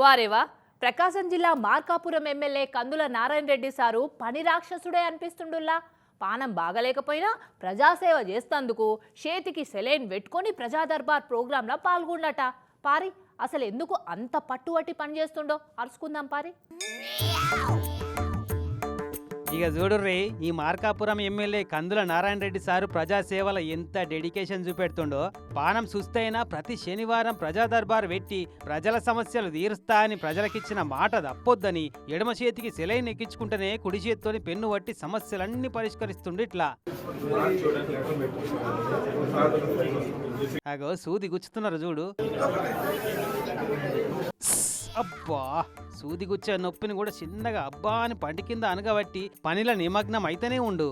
వారేవా ప్రకాశం జిల్లా మార్కాపురం ఎమ్మెల్యే కందుల నారాయణ రెడ్డి సారు పని రాక్షసుడే అనిపిస్తుండుల్లా. పానం బాగలేకపోయినా ప్రజాసేవ చేస్తందుకు చేతికి సెలైన్ పెట్టుకొని ప్రజా దర్బార్ ప్రోగ్రాంలో పాల్గొన్నట. పారి అసలు ఎందుకు అంత పట్టుబట్టి పని చేస్తుండో అరుచుకుందాం పారి. ఇక చూడుర్రీ, ఈ మార్కాపురం ఎమ్మెల్యే కందుల నారాయణ రెడ్డి సారు ప్రజాసేవల ఎంత డెడికేషన్ చూపెడుతుండో. పానం సుస్తైనా ప్రతి శనివారం ప్రజా దర్బార్ పెట్టి ప్రజల సమస్యలు తీరుస్తా అని ప్రజలకిచ్చిన మాట తప్పొద్దని ఎడమ చేతికి సెలైన్ ఎక్కించుకుంటేనే కుడి చేత్తోని పెన్ను పట్టి సమస్యలన్నీ పరిష్కరిస్తుండు. ఇట్లా అగో సూది గుచ్చుతున్నారు చూడు. అబ్బా, సూది గుచ్చే నొప్పిని కూడా చిన్నగా అబ్బా అని పంటి కింద అనగబట్టి పనిలో నిమగ్నం అయితేనే ఉండు.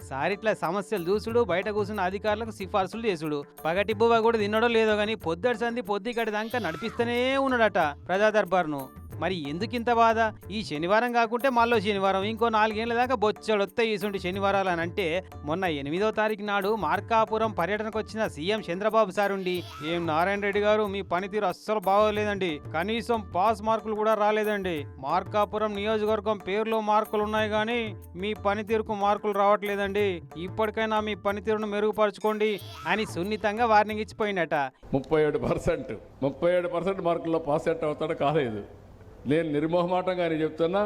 సారిట్లా సమస్యలు చూసుడు, బయట కూర్చున్న అధికారులకు సిఫార్సులు చేసుడు. పగటి బువ్వ కూడా తినడో లేదో గానీ పొద్దుటి సంది పొద్దుకడి దాకా నడిపిస్తూనే ఉన్నాడట ప్రజా దర్బార్ను. మరి ఎందుకింత బాధ? ఈ శనివారం కాకుంటే మళ్ళీ శనివారం ఇంకో 4 ఏళ్ల దాకా బొచ్చడొత్తాయి ఇసుంటి శనివారాలు అని అంటే, మొన్న 8వ తారీఖు నాడు మార్కాపురం పర్యటనకు వచ్చిన సీఎం చంద్రబాబు సారుండి, ఏం నారాయణ రెడ్డి గారు మీ పనితీరు అస్సలు బాగోలేదండి, కనీసం పాస్ మార్కులు కూడా రాలేదండి, మార్కాపురం నియోజకవర్గం పేరులో మార్కులు ఉన్నాయి కానీ మీ పనితీరుకు మార్కులు రావట్లేదండి, ఇప్పటికైనా మీ పనితీరును మెరుగుపరచుకోండి అని సున్నితంగా వార్నింగ్ ఇచ్చిపోయిందట. 37% మార్కుల్లో పాస్ అవుతాడు కాలేదు. నేను నిర్మోహమాటంగా అని చెప్తున్నా,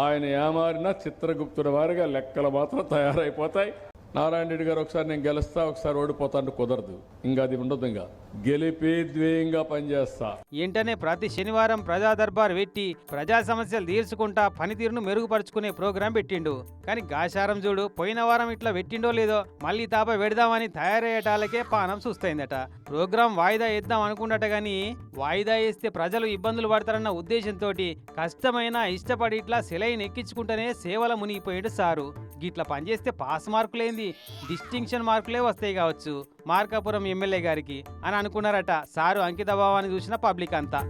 ఆయన ఏమారినా చిత్రగుప్తుల వారిగా లెక్కలు మాత్రం తయారైపోతాయి. నారాయణ రెడ్డి గారు ఒకసారి నేను గెలుస్తా, ఒకసారి ఓడిపోతాను కుదరదు. ఇంకా అది ఉండదు. ఇంకా గెలిపి ద్వేయంగా పనిచేస్తా. ఏంటనే ప్రతి శనివారం ప్రజా దర్బార్ పెట్టి ప్రజా సమస్యలు తీర్చుకుంటా పనితీరును మెరుగుపరుచుకునే ప్రోగ్రాం పెట్టిండు. కానీ గాశారం చూడు, పోయిన వారం ఇట్లా పెట్టిండో లేదో మళ్ళీ తాప పెడదామని తయారయ్యేటాలకే పానం చూస్తాయిందట. ప్రోగ్రాం వాయిదా వేద్దాం అనుకున్నట గాని వాయిదా వేస్తే ప్రజలు ఇబ్బందులు పడతారన్న ఉద్దేశంతో కష్టమైన ఇష్టపడి ఇట్లా సెలైన్ ఎక్కించుకుంటేనే సేవల మునిగిపోయాడు సారు. గిట్లా పనిచేస్తే పాస్ మార్కులేంది, డిస్టింక్షన్ మార్కులే వస్తాయి కావచ్చు మార్కాపురం ఎమ్మెల్యే గారికి అని అనుకున్నారట సారు అంకిత భావాన్ని చూసిన పబ్లిక్ అంతా.